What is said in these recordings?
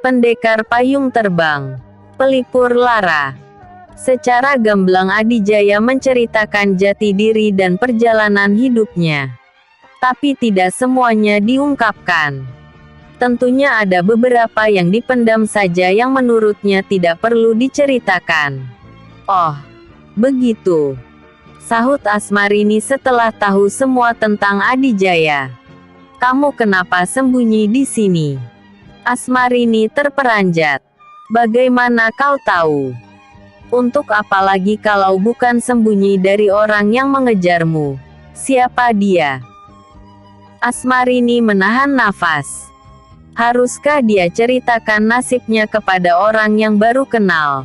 Pendekar payung terbang. Pelipur lara. Secara gamblang Adijaya menceritakan jati diri dan perjalanan hidupnya. Tapi tidak semuanya diungkapkan. Tentunya ada beberapa yang dipendam saja yang menurutnya tidak perlu diceritakan. Oh, begitu. Sahut Asmarini setelah tahu semua tentang Adijaya. Kamu kenapa sembunyi di sini? Asmarini terperanjat. Bagaimana kau tahu? Untuk apa lagi kalau bukan sembunyi dari orang yang mengejarmu? Siapa dia? Asmarini menahan nafas. Haruskah dia ceritakan nasibnya kepada orang yang baru kenal?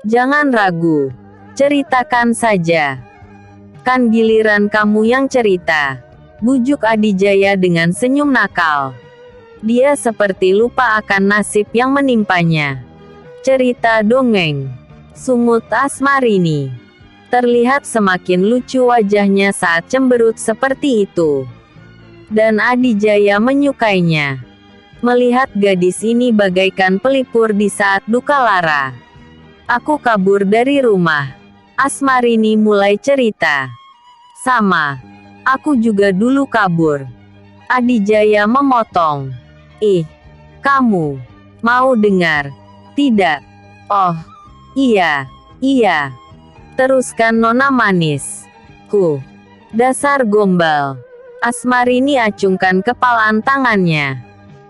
Jangan ragu. Ceritakan saja. Kan giliran kamu yang cerita. Bujuk Adijaya dengan senyum nakal. Dia seperti lupa akan nasib yang menimpanya. Cerita dongeng. Sungut Asmarini. Terlihat semakin lucu wajahnya saat cemberut seperti itu. Dan Adijaya menyukainya. Melihat gadis ini bagaikan pelipur di saat duka lara. Aku kabur dari rumah. Asmarini mulai cerita. Sama. Aku juga dulu kabur. Adijaya memotong. Kamu mau dengar? Tidak. Oh, iya, iya. Teruskan Nona manis. Dasar gombal. Asmarini acungkan kepalan tangannya.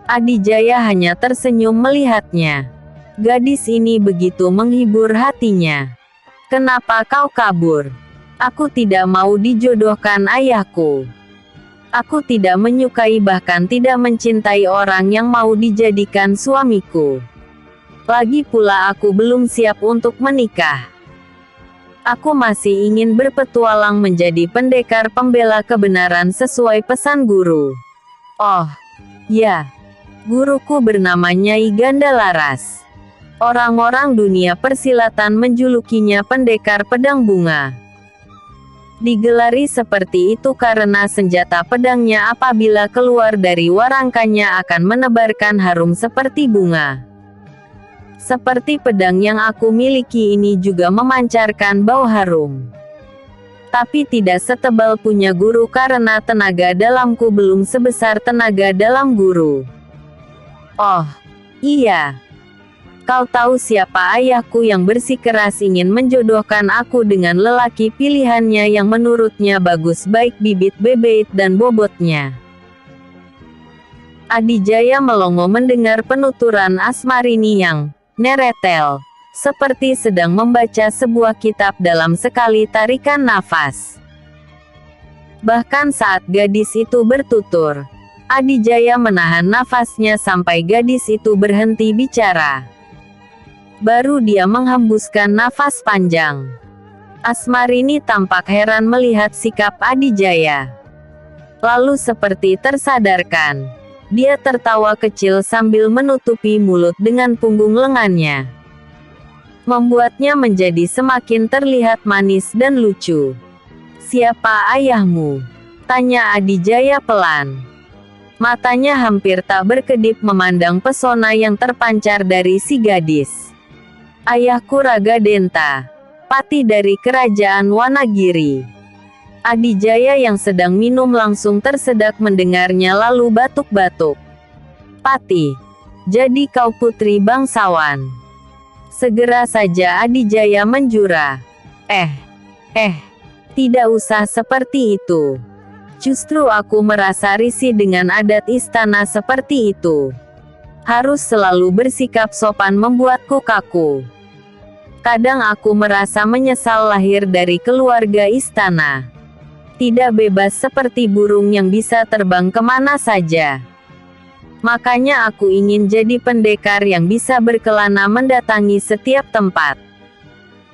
Adijaya hanya tersenyum melihatnya. Gadis ini begitu menghibur hatinya. Kenapa kau kabur? Aku tidak mau dijodohkan ayahku. Aku tidak menyukai bahkan tidak mencintai orang yang mau dijadikan suamiku. Lagi pula aku belum siap untuk menikah. Aku masih ingin berpetualang menjadi pendekar pembela kebenaran sesuai pesan guru. Oh, ya. Guruku bernama Nyai Gandalaras. Orang-orang dunia persilatan menjulukinya pendekar pedang bunga. Digelari seperti itu karena senjata pedangnya apabila keluar dari warangkanya akan menebarkan harum seperti bunga. Seperti pedang yang aku miliki ini juga memancarkan bau harum. Tapi tidak setebal punya guru karena tenaga dalamku belum sebesar tenaga dalam guru. Oh, iya. Kau tahu siapa ayahku yang bersikeras ingin menjodohkan aku dengan lelaki pilihannya yang menurutnya bagus baik bibit bebet dan bobotnya. Adijaya melongo mendengar penuturan Asmarini yang neretel, seperti sedang membaca sebuah kitab dalam sekali tarikan nafas. Bahkan saat gadis itu bertutur, Adijaya menahan nafasnya sampai gadis itu berhenti bicara. Baru dia menghembuskan nafas panjang. Asmarini tampak heran melihat sikap Adijaya. Lalu seperti tersadarkan, dia tertawa kecil sambil menutupi mulut dengan punggung lengannya. Membuatnya menjadi semakin terlihat manis dan lucu. Siapa ayahmu? Tanya Adijaya pelan. Matanya hampir tak berkedip memandang pesona yang terpancar dari si gadis. Ayahku Ragadenta, pati dari kerajaan Wanagiri. Adijaya yang sedang minum langsung tersedak mendengarnya lalu batuk-batuk. Pati, jadi kau putri bangsawan. Segera saja Adijaya menjura. Tidak usah seperti itu. Justru aku merasa risih dengan adat istana seperti itu. Harus selalu bersikap sopan membuatku kaku. Kadang aku merasa menyesal lahir dari keluarga istana. Tidak bebas seperti burung yang bisa terbang kemana saja. Makanya aku ingin jadi pendekar yang bisa berkelana mendatangi setiap tempat.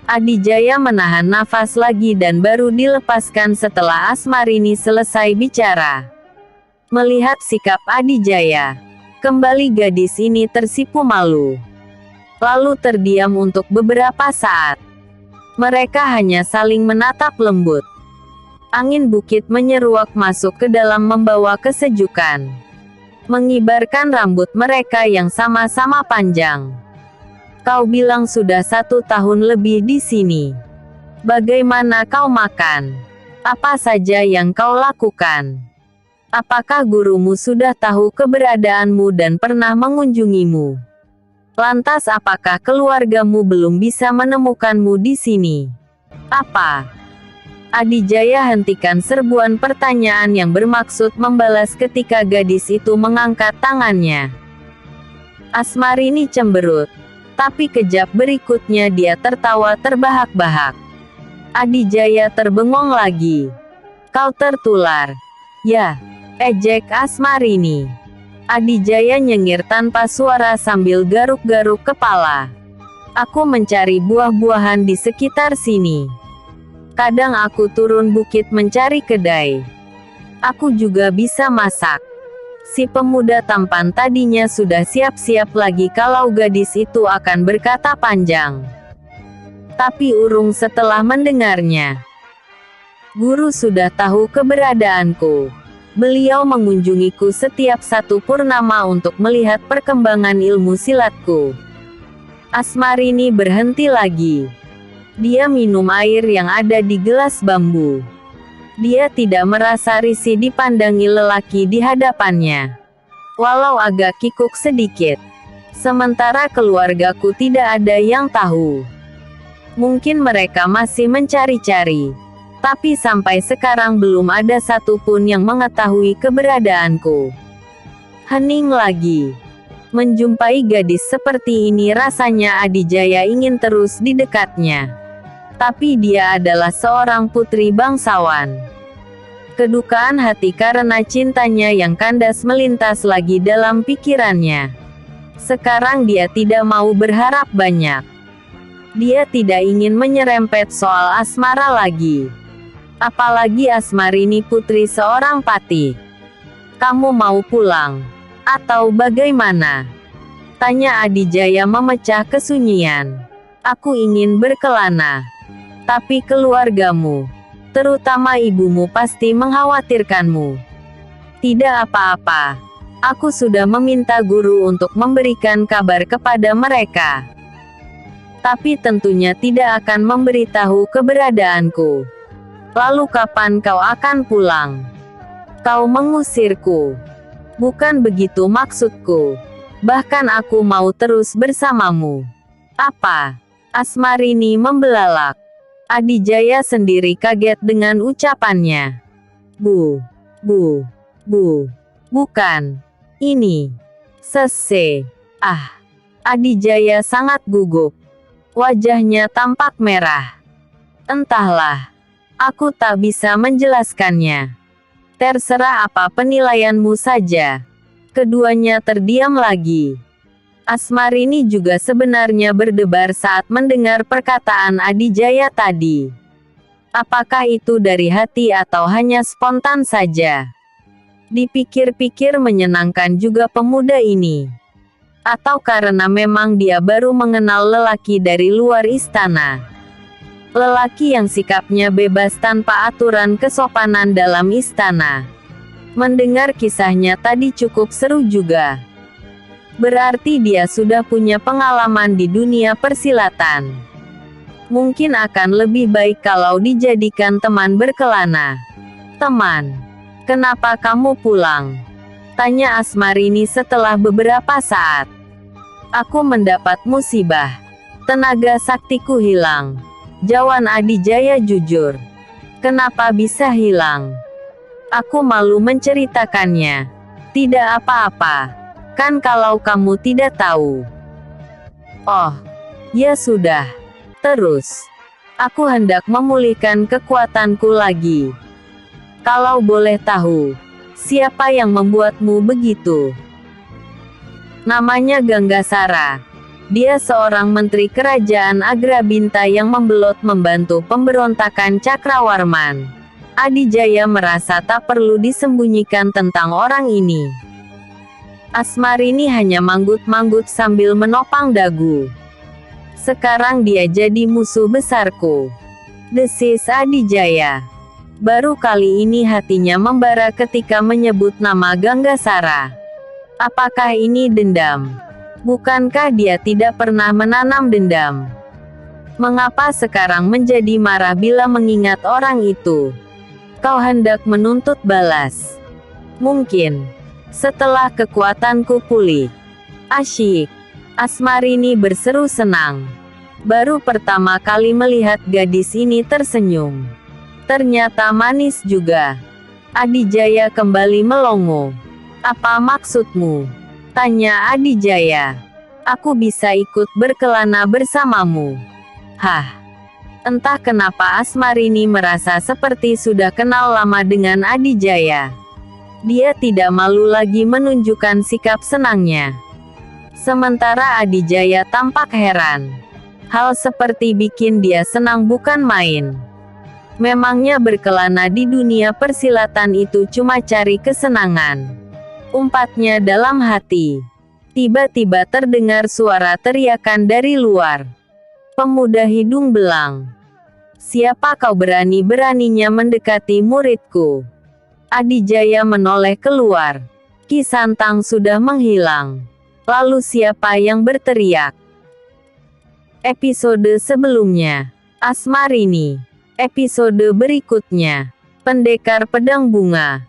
Adijaya menahan nafas lagi dan baru dilepaskan setelah Asmarini selesai bicara. Melihat sikap Adijaya, kembali gadis ini tersipu malu. Lalu terdiam untuk beberapa saat. Mereka hanya saling menatap lembut. Angin bukit menyeruak masuk ke dalam membawa kesejukan. mengibarkan rambut mereka yang sama-sama panjang. Kau bilang sudah 1 tahun lebih di sini. Bagaimana kau makan? Apa saja yang kau lakukan? Apakah gurumu sudah tahu keberadaanmu dan pernah mengunjungimu? Lantas apakah keluargamu belum bisa menemukanmu di sini? Apa? Adijaya hentikan serbuan pertanyaan yang bermaksud membalas ketika gadis itu mengangkat tangannya. Asmarini cemberut. Tapi kejap berikutnya dia tertawa terbahak-bahak. Adijaya terbengong lagi. Kau tertular. Ya, ejek Asmarini. Adijaya nyengir tanpa suara sambil garuk-garuk kepala. Aku mencari buah-buahan di sekitar sini. Kadang aku turun bukit mencari kedai. Aku juga bisa masak. Si pemuda tampan tadinya sudah siap-siap lagi kalau gadis itu akan berkata panjang. Tapi urung setelah mendengarnya. Guru sudah tahu keberadaanku. Beliau mengunjungiku setiap 1 purnama untuk melihat perkembangan ilmu silatku. Asmarini berhenti lagi. Dia minum air yang ada di gelas bambu. Dia tidak merasa risih dipandangi lelaki di hadapannya. Walau agak kikuk sedikit. Sementara keluargaku tidak ada yang tahu. Mungkin mereka masih mencari-cari. Tapi sampai sekarang belum ada satupun yang mengetahui keberadaanku. Hening lagi. Menjumpai gadis seperti ini rasanya Adijaya ingin terus di dekatnya. Tapi dia adalah seorang putri bangsawan. Kedukaan hati karena cintanya yang kandas melintas lagi dalam pikirannya. Sekarang dia tidak mau berharap banyak. Dia tidak ingin menyerempet soal asmara lagi. Apalagi Asmarini putri seorang patih. Kamu mau pulang? Atau bagaimana? Tanya Adijaya memecah kesunyian. Aku ingin berkelana. Tapi keluargamu, terutama ibumu pasti mengkhawatirkanmu. Tidak apa-apa. Aku sudah meminta guru untuk memberikan kabar kepada mereka. Tapi tentunya tidak akan memberitahu keberadaanku. Lalu kapan kau akan pulang? Kau mengusirku. Bukan begitu maksudku. Bahkan aku mau terus bersamamu. Apa? Asmarini membelalak. Adijaya sendiri kaget dengan ucapannya. Bu. Bukan. Ini. Sese. Adijaya sangat gugup. Wajahnya tampak merah. Entahlah. Aku tak bisa menjelaskannya. Terserah apa penilaianmu saja. Keduanya terdiam lagi. Asmarini juga sebenarnya berdebar saat mendengar perkataan Adijaya tadi. Apakah itu dari hati atau hanya spontan saja? Dipikir-pikir menyenangkan juga pemuda ini. Atau karena memang dia baru mengenal lelaki dari luar istana. Lelaki yang sikapnya bebas tanpa aturan kesopanan dalam istana. Mendengar kisahnya tadi cukup seru juga. Berarti dia sudah punya pengalaman di dunia persilatan. Mungkin akan lebih baik kalau dijadikan teman berkelana. Teman, kenapa kamu pulang? Tanya Asmarini setelah beberapa saat. Aku mendapat musibah. Tenaga saktiku hilang. Jawab Adijaya jujur. Kenapa bisa hilang? Aku malu menceritakannya. Tidak apa-apa. Kan kalau kamu tidak tahu. Oh, ya sudah. Terus, aku hendak memulihkan kekuatanku lagi. Kalau boleh tahu, siapa yang membuatmu begitu? Namanya Ganggasara. Dia seorang menteri kerajaan Agrabinta yang membelot membantu pemberontakan Cakrawarman. Adijaya merasa tak perlu disembunyikan tentang orang ini. Asmarini hanya manggut-manggut sambil menopang dagu. Sekarang dia jadi musuh besarku. Desis Adijaya. Baru kali ini hatinya membara ketika menyebut nama Ganggasara. Apakah ini dendam? Bukankah dia tidak pernah menanam dendam? Mengapa sekarang menjadi marah bila mengingat orang itu? Kau hendak menuntut balas. Mungkin setelah kekuatanku pulih. Asyik. Asmarini berseru senang. Baru pertama kali melihat gadis ini tersenyum. Ternyata manis juga. Adijaya kembali melongo. Apa maksudmu? Tanya Adijaya. Aku bisa ikut berkelana bersamamu. Hah? Entah kenapa Asmarini merasa seperti sudah kenal lama dengan Adijaya. Dia tidak malu lagi menunjukkan sikap senangnya. Sementara Adijaya tampak heran. Hal seperti bikin dia senang bukan main. Memangnya berkelana di dunia persilatan itu cuma cari kesenangan. Umpatnya dalam hati. Tiba-tiba terdengar suara teriakan dari luar. Pemuda hidung belang. Siapa kau berani-beraninya mendekati muridku? Adijaya menoleh keluar. Ki Santang sudah menghilang. Lalu siapa yang berteriak? Episode sebelumnya. Asmarini. Episode berikutnya. Pendekar Pedang Bunga.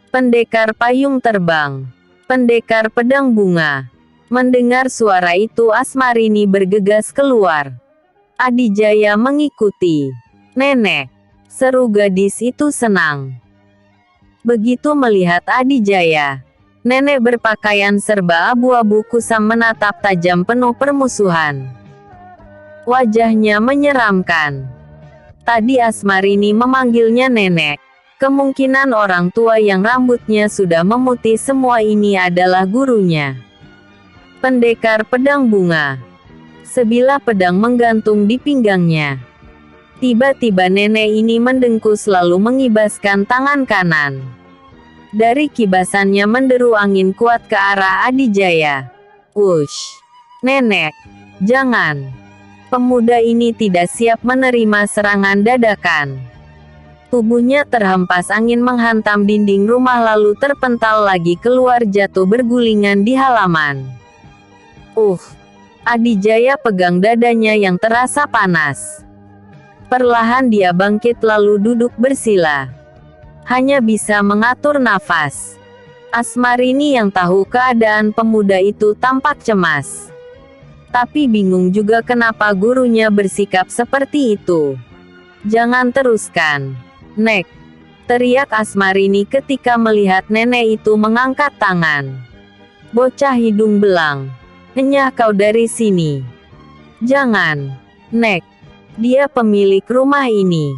Pendekar Payung Terbang. Pendekar Pedang Bunga. Mendengar suara itu Asmarini bergegas keluar. Adijaya mengikuti. Nenek. Seru gadis itu senang. Begitu melihat Adijaya. Nenek berpakaian serba abu-abu kusam menatap tajam penuh permusuhan. Wajahnya menyeramkan. Tadi Asmarini memanggilnya nenek. Kemungkinan orang tua yang rambutnya sudah memutih semua ini adalah gurunya. Pendekar Pedang Bunga. Sebilah pedang menggantung di pinggangnya. Tiba-tiba nenek ini mendengkus lalu mengibaskan tangan kanan. Dari kibasannya menderu angin kuat ke arah Adijaya. Wush! Nenek! Jangan! Pemuda ini tidak siap menerima serangan dadakan. Tubuhnya terhempas angin menghantam dinding rumah lalu terpental lagi keluar jatuh bergulingan di halaman. Adijaya pegang dadanya yang terasa panas. Perlahan dia bangkit lalu duduk bersila. Hanya bisa mengatur nafas. Asmarini yang tahu keadaan pemuda itu tampak cemas. Tapi bingung juga kenapa gurunya bersikap seperti itu. Jangan teruskan, Nek. Teriak Asmarini ketika melihat nenek itu mengangkat tangan. Bocah hidung belang. Enyah kau dari sini. Jangan, Nek. Dia pemilik rumah ini.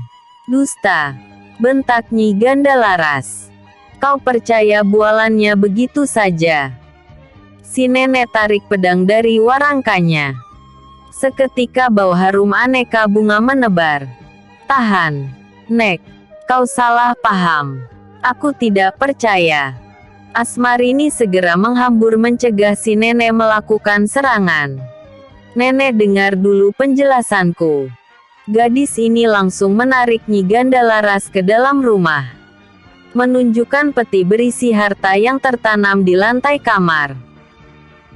Dusta. Bentak Nyi Gandalaras. Kau percaya bualannya begitu saja? Si nenek tarik pedang dari warangkanya. Seketika bau harum aneka bunga menebar. Tahan, Nek. Kau salah paham. Aku tidak percaya. Asmarini segera menghambur mencegah si nenek melakukan serangan. Nenek dengar dulu penjelasanku. Gadis ini langsung menarik Nyi Gandalaras ke dalam rumah. Menunjukkan peti berisi harta yang tertanam di lantai kamar.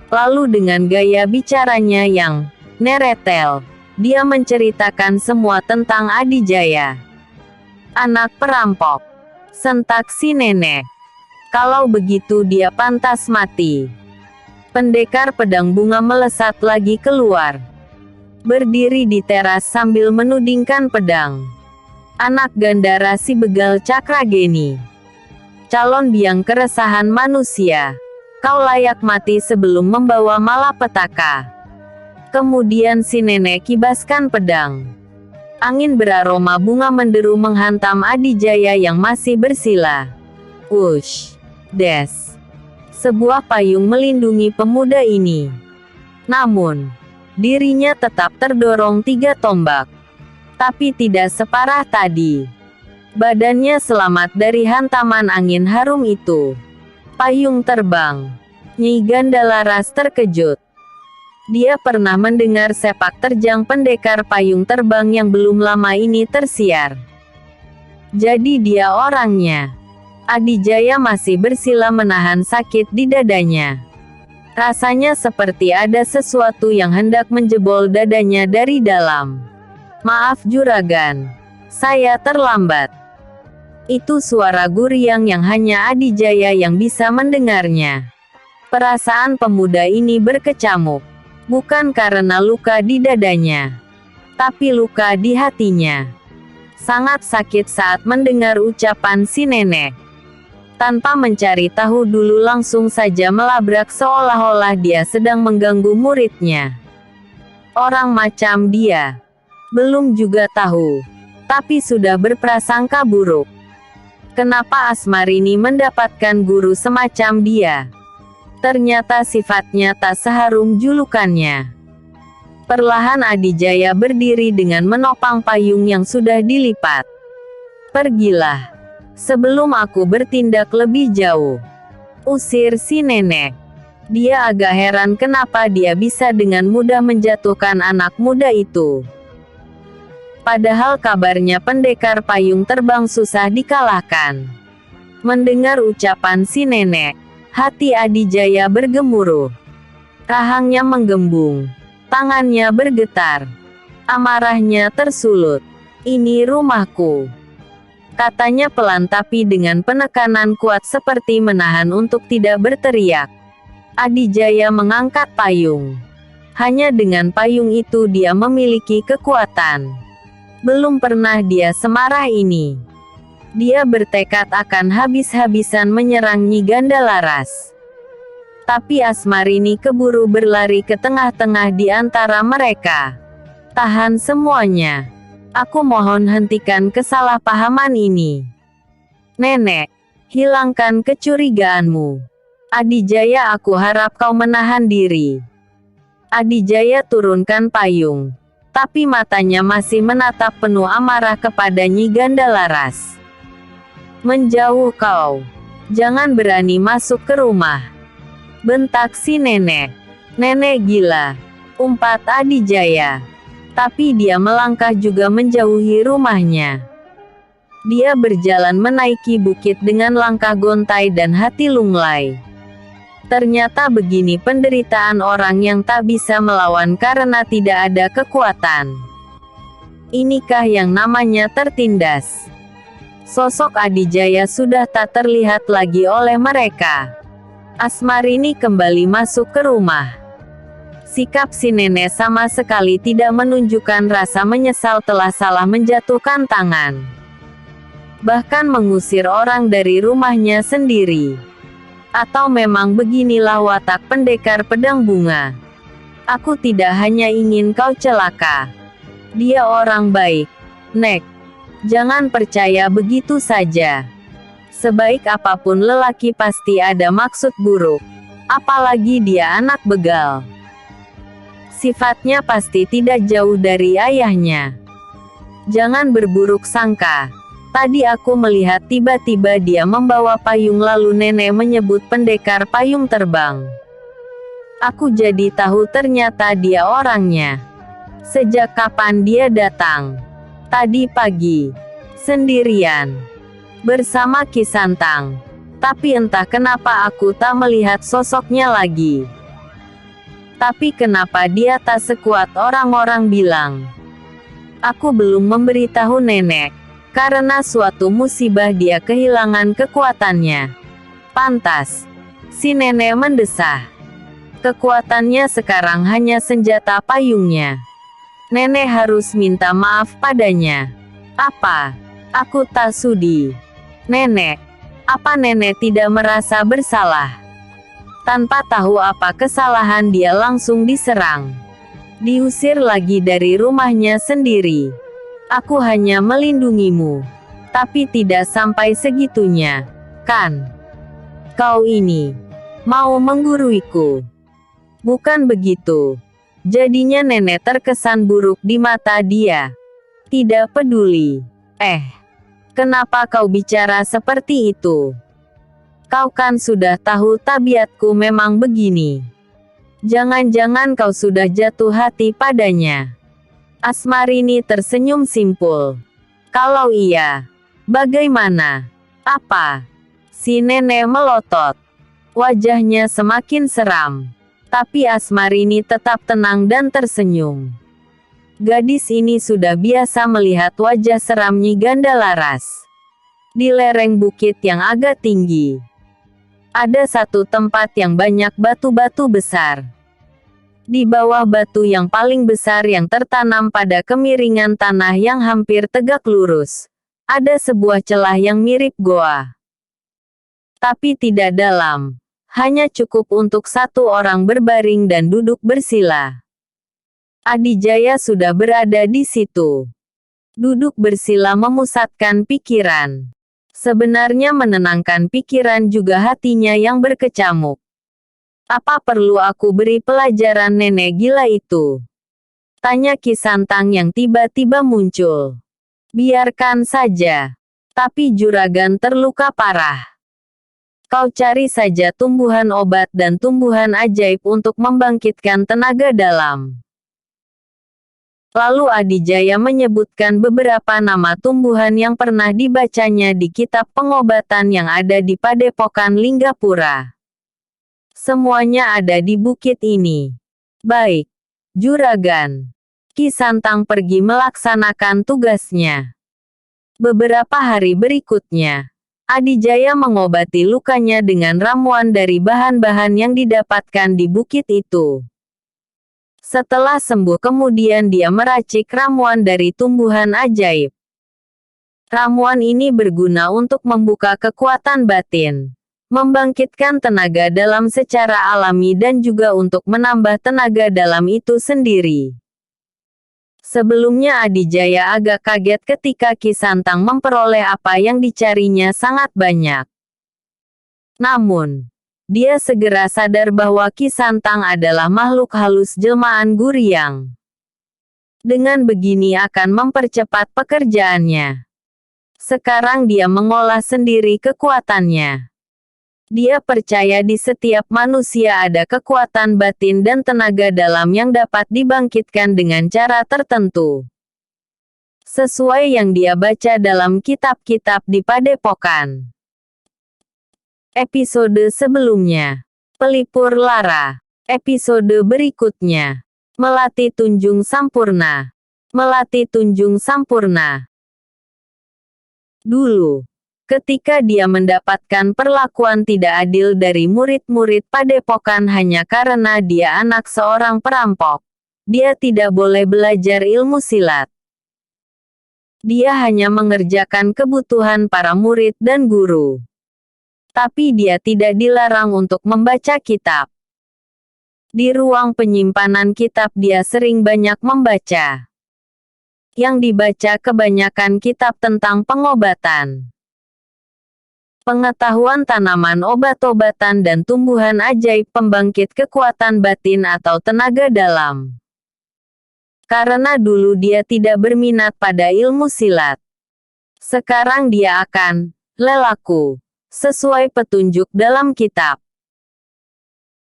Lalu dengan gaya bicaranya yang neretel, dia menceritakan semua tentang Adijaya. Anak perampok. Sentak si nenek. Kalau begitu dia pantas mati. Pendekar Pedang Bunga melesat lagi keluar. Berdiri di teras sambil menudingkan pedang. Anak Gandara si begal Cakrageni. Calon biang keresahan manusia. Kau layak mati sebelum membawa malapetaka. Kemudian si nenek kibaskan pedang. Angin beraroma bunga menderu menghantam Adijaya yang masih bersila. Wush! Des! Sebuah payung melindungi pemuda ini. Namun, dirinya tetap terdorong 3 tombak. Tapi tidak separah tadi. Badannya selamat dari hantaman angin harum itu. Payung terbang. Nyi Gandalaras terkejut. Dia pernah mendengar sepak terjang pendekar payung terbang yang belum lama ini tersiar. Jadi dia orangnya. Adijaya masih bersila menahan sakit di dadanya. Rasanya seperti ada sesuatu yang hendak menjebol dadanya dari dalam. Maaf juragan, saya terlambat. Itu suara Guryang yang hanya Adijaya yang bisa mendengarnya. Perasaan pemuda ini berkecamuk. Bukan karena luka di dadanya, tapi luka di hatinya. Sangat sakit saat mendengar ucapan si nenek. Tanpa mencari tahu dulu langsung saja melabrak seolah-olah dia sedang mengganggu muridnya. Orang macam dia, belum juga tahu, tapi sudah berprasangka buruk. Kenapa Asmarini mendapatkan guru semacam dia? Ternyata sifatnya tak seharum julukannya. Perlahan Adijaya berdiri dengan menopang payung yang sudah dilipat. Pergilah, sebelum aku bertindak lebih jauh. Usir si nenek. Dia agak heran kenapa dia bisa dengan mudah menjatuhkan anak muda itu. Padahal kabarnya pendekar payung terbang susah dikalahkan. Mendengar ucapan si nenek, hati Adijaya bergemuruh. Rahangnya menggembung. Tangannya bergetar. Amarahnya tersulut. Ini rumahku, katanya pelan tapi dengan penekanan kuat seperti menahan untuk tidak berteriak. Adijaya mengangkat payung. Hanya dengan payung itu dia memiliki kekuatan. Belum pernah dia semarah ini. Dia bertekad akan habis-habisan menyerang Nyi Gandalaras. Tapi Asmarini keburu berlari ke tengah-tengah di antara mereka. Tahan semuanya. Aku mohon hentikan kesalahpahaman ini. Nenek, hilangkan kecurigaanmu. Adijaya, aku harap kau menahan diri. Adijaya turunkan payung. Tapi matanya masih menatap penuh amarah kepada Nyi Gandalaras. Menjauh kau. Jangan berani masuk ke rumah, bentak si nenek. Nenek gila, umpat Adijaya. Tapi dia melangkah juga menjauhi rumahnya. Dia berjalan menaiki bukit dengan langkah gontai dan hati lunglai. Ternyata begini penderitaan orang yang tak bisa melawan karena tidak ada kekuatan. Inikah yang namanya tertindas? Sosok Adijaya sudah tak terlihat lagi oleh mereka. Asmarini kembali masuk ke rumah. Sikap si nenek sama sekali tidak menunjukkan rasa menyesal telah salah menjatuhkan tangan. Bahkan mengusir orang dari rumahnya sendiri. Atau memang beginilah watak pendekar pedang bunga. Aku tidak hanya ingin kau celaka. Dia orang baik, Nek. Jangan percaya begitu saja. Sebaik apapun lelaki pasti ada maksud buruk. Apalagi dia anak begal. Sifatnya pasti tidak jauh dari ayahnya. Jangan berburuk sangka. Tadi aku melihat tiba-tiba dia membawa payung lalu nenek menyebut pendekar payung terbang. Aku jadi tahu ternyata dia orangnya. Sejak kapan dia datang? Tadi pagi. Sendirian. Bersama Ki Santang. Tapi entah kenapa aku tak melihat sosoknya lagi. Tapi kenapa dia tak sekuat orang-orang bilang? Aku belum memberitahu nenek. Karena suatu musibah dia kehilangan kekuatannya. Pantas. Si nenek mendesah. Kekuatannya sekarang hanya senjata payungnya. Nenek harus minta maaf padanya. Apa? Aku tak sudi. Nenek. Apa nenek tidak merasa bersalah? Tanpa tahu apa kesalahan dia langsung diserang. Diusir lagi dari rumahnya sendiri. Aku hanya melindungimu. Tapi tidak sampai segitunya. Kan? Kau ini mau mengguruiku. Bukan begitu. Jadinya nenek terkesan buruk di mata dia. Tidak peduli. Kenapa kau bicara seperti itu? Kau kan sudah tahu tabiatku memang begini. Jangan-jangan kau sudah jatuh hati padanya. Asmarini tersenyum simpul. Kalau iya, bagaimana? Apa? Si nenek melotot. Wajahnya semakin seram. Tapi Asmarini tetap tenang dan tersenyum. Gadis ini sudah biasa melihat wajah seram Nyi Gandalaras. Di lereng bukit yang agak tinggi, ada satu tempat yang banyak batu-batu besar. Di bawah batu yang paling besar yang tertanam pada kemiringan tanah yang hampir tegak lurus, ada sebuah celah yang mirip goa. Tapi tidak dalam. Hanya cukup untuk satu orang berbaring dan duduk bersila. Adijaya sudah berada di situ. Duduk bersila memusatkan pikiran. Sebenarnya menenangkan pikiran juga hatinya yang berkecamuk. Apa perlu aku beri pelajaran nenek gila itu? Tanya Ki Santang yang tiba-tiba muncul. Biarkan saja. Tapi juragan terluka parah. Kau cari saja tumbuhan obat dan tumbuhan ajaib untuk membangkitkan tenaga dalam. Lalu Adijaya menyebutkan beberapa nama tumbuhan yang pernah dibacanya di kitab pengobatan yang ada di Padepokan Linggapura. Semuanya ada di bukit ini. Baik, juragan. Ki Santang pergi melaksanakan tugasnya. Beberapa hari berikutnya, Adijaya mengobati lukanya dengan ramuan dari bahan-bahan yang didapatkan di bukit itu. Setelah sembuh kemudian dia meracik ramuan dari tumbuhan ajaib. Ramuan ini berguna untuk membuka kekuatan batin, membangkitkan tenaga dalam secara alami dan juga untuk menambah tenaga dalam itu sendiri. Sebelumnya Adijaya agak kaget ketika Ki Santang memperoleh apa yang dicarinya sangat banyak. Namun, dia segera sadar bahwa Ki Santang adalah makhluk halus jelmaan Guryang. Dengan begini akan mempercepat pekerjaannya. Sekarang dia mengolah sendiri kekuatannya. Dia percaya di setiap manusia ada kekuatan batin dan tenaga dalam yang dapat dibangkitkan dengan cara tertentu. Sesuai yang dia baca dalam kitab-kitab di Padepokan. Episode sebelumnya. Pelipur Lara. Episode berikutnya. Melati Tunjung Sampurna. Melati Tunjung Sampurna. Dulu, ketika dia mendapatkan perlakuan tidak adil dari murid-murid Padepokan hanya karena dia anak seorang perampok, dia tidak boleh belajar ilmu silat. Dia hanya mengerjakan kebutuhan para murid dan guru. Tapi dia tidak dilarang untuk membaca kitab. Di ruang penyimpanan kitab dia sering banyak membaca. Yang dibaca kebanyakan kitab tentang pengobatan. Pengetahuan tanaman obat-obatan dan tumbuhan ajaib pembangkit kekuatan batin atau tenaga dalam. Karena dulu dia tidak berminat pada ilmu silat. Sekarang dia akan lelaku, sesuai petunjuk dalam kitab.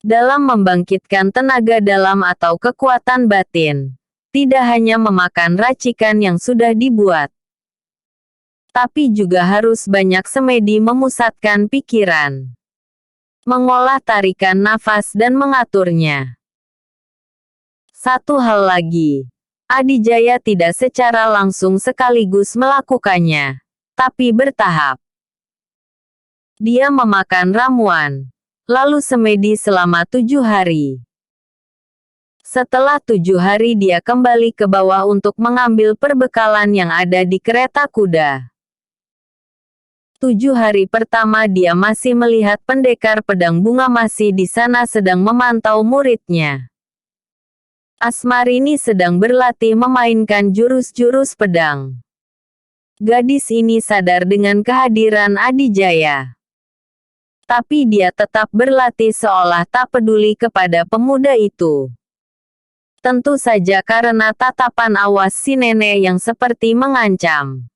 Dalam membangkitkan tenaga dalam atau kekuatan batin, tidak hanya memakan racikan yang sudah dibuat, tapi juga harus banyak semedi memusatkan pikiran, mengolah tarikan nafas dan mengaturnya. Satu hal lagi, Adijaya tidak secara langsung sekaligus melakukannya, tapi bertahap. Dia memakan ramuan, lalu semedi selama 7 hari. Setelah 7 hari dia kembali ke bawah untuk mengambil perbekalan yang ada di kereta kuda. 7 hari pertama dia masih melihat pendekar pedang bunga masih di sana sedang memantau muridnya. Asmarini sedang berlatih memainkan jurus-jurus pedang. Gadis ini sadar dengan kehadiran Adijaya. Tapi dia tetap berlatih seolah tak peduli kepada pemuda itu. Tentu saja karena tatapan awas si nenek yang seperti mengancam.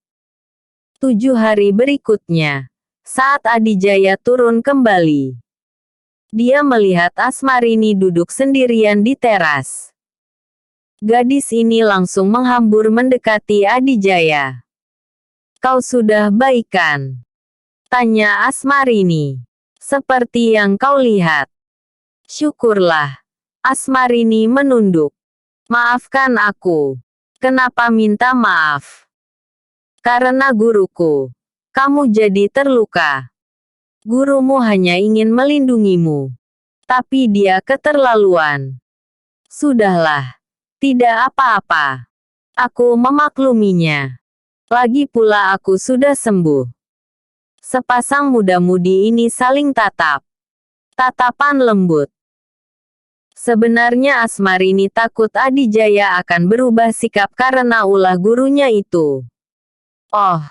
7 hari berikutnya, saat Adijaya turun kembali, dia melihat Asmarini duduk sendirian di teras. Gadis ini langsung menghambur mendekati Adijaya. Kau sudah baik kan? Tanya Asmarini. Seperti yang kau lihat. Syukurlah. Asmarini menunduk. Maafkan aku. Kenapa minta maaf? Karena guruku. Kamu jadi terluka. Gurumu hanya ingin melindungimu. Tapi dia keterlaluan. Sudahlah. Tidak apa-apa. Aku memakluminya. Lagi pula aku sudah sembuh. Sepasang muda-mudi ini saling tatap. Tatapan lembut. Sebenarnya Asmarini takut Adijaya akan berubah sikap karena ulah gurunya itu. Oh,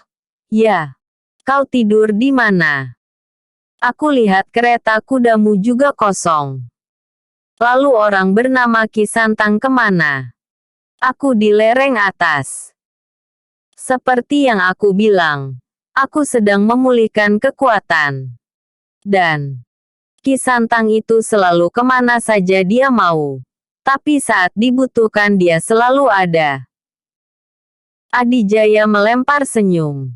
ya. Kau tidur di mana? Aku lihat kereta kudamu juga kosong. Lalu orang bernama Kisantang kemana? Aku di lereng atas. Seperti yang aku bilang. Aku sedang memulihkan kekuatan. Dan Kisantang itu selalu kemana saja dia mau. Tapi saat dibutuhkan dia selalu ada. Adijaya melempar senyum.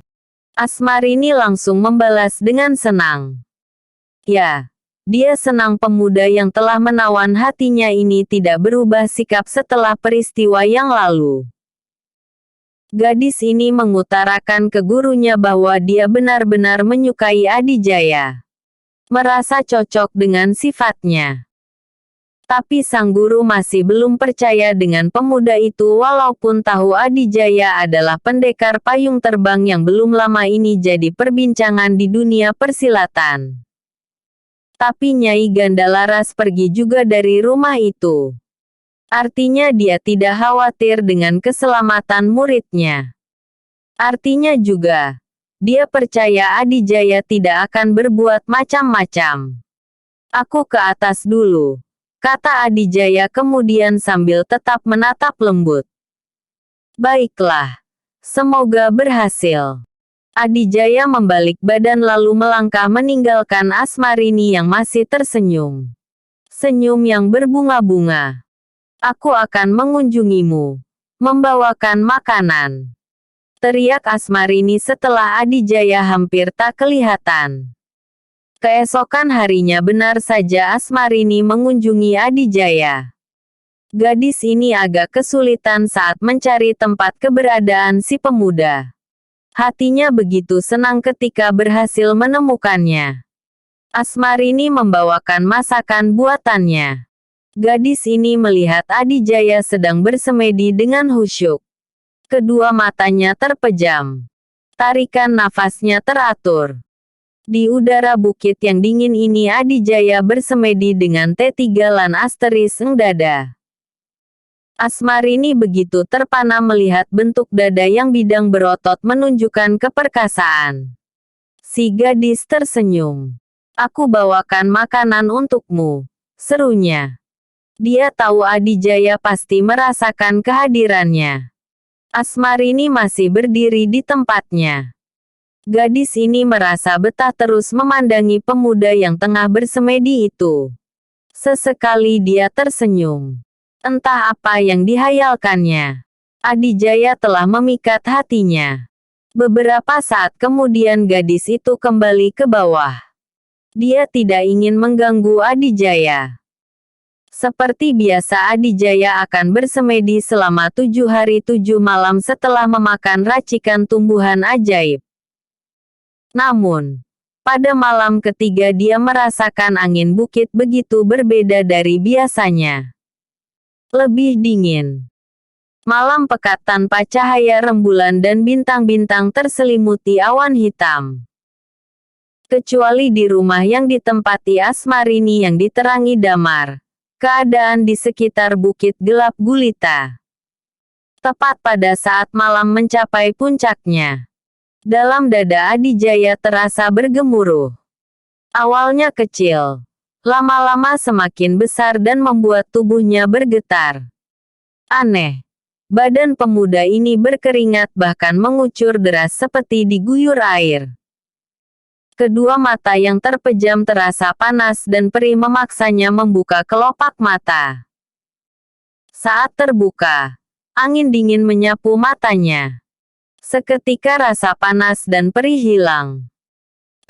Asmarini langsung membalas dengan senang. Ya, dia senang pemuda yang telah menawan hatinya ini tidak berubah sikap setelah peristiwa yang lalu. Gadis ini mengutarakan ke gurunya bahwa dia benar-benar menyukai Adijaya. Merasa cocok dengan sifatnya. Tapi sang guru masih belum percaya dengan pemuda itu walaupun tahu Adijaya adalah pendekar payung terbang yang belum lama ini jadi perbincangan di dunia persilatan. Tapi Nyai Gandalaras pergi juga dari rumah itu. Artinya dia tidak khawatir dengan keselamatan muridnya. Artinya juga, dia percaya Adijaya tidak akan berbuat macam-macam. Aku ke atas dulu, kata Adijaya kemudian sambil tetap menatap lembut. Baiklah, semoga berhasil. Adijaya membalik badan lalu melangkah meninggalkan Asmarini yang masih tersenyum. Senyum yang berbunga-bunga. Aku akan mengunjungimu. Membawakan makanan. Teriak Asmarini setelah Adijaya hampir tak kelihatan. Keesokan harinya benar saja Asmarini mengunjungi Adijaya. Gadis ini agak kesulitan saat mencari tempat keberadaan si pemuda. Hatinya begitu senang ketika berhasil menemukannya. Asmarini membawakan masakan buatannya. Gadis ini melihat Adijaya sedang bersemedi dengan khusyuk. Kedua matanya terpejam. Tarikan nafasnya teratur. Di udara bukit yang dingin ini Adijaya bersemedi dengan T3 lan asteris dada. Asmarini begitu terpana melihat bentuk dada yang bidang berotot menunjukkan keperkasaan. Si gadis tersenyum. Aku bawakan makanan untukmu, serunya. Dia tahu Adijaya pasti merasakan kehadirannya. Asmarini masih berdiri di tempatnya. Gadis ini merasa betah terus memandangi pemuda yang tengah bersemedi itu. Sesekali dia tersenyum. Entah apa yang dihayalkannya. Adijaya telah memikat hatinya. Beberapa saat kemudian gadis itu kembali ke bawah. Dia tidak ingin mengganggu Adijaya. Seperti biasa Adijaya akan bersemedi selama 7 hari 7 malam setelah memakan racikan tumbuhan ajaib. Namun, pada malam ketiga dia merasakan angin bukit begitu berbeda dari biasanya. Lebih dingin. Malam pekat tanpa cahaya rembulan dan bintang-bintang terselimuti awan hitam. Kecuali di rumah yang ditempati Asmarini yang diterangi damar. Keadaan di sekitar bukit gelap gulita. Tepat pada saat malam mencapai puncaknya. Dalam dada Adijaya terasa bergemuruh. Awalnya kecil. Lama-lama semakin besar dan membuat tubuhnya bergetar. Aneh. Badan pemuda ini berkeringat bahkan mengucur deras seperti diguyur air. Kedua mata yang terpejam terasa panas dan perih memaksanya membuka kelopak mata. Saat terbuka, angin dingin menyapu matanya. Seketika rasa panas dan perih hilang.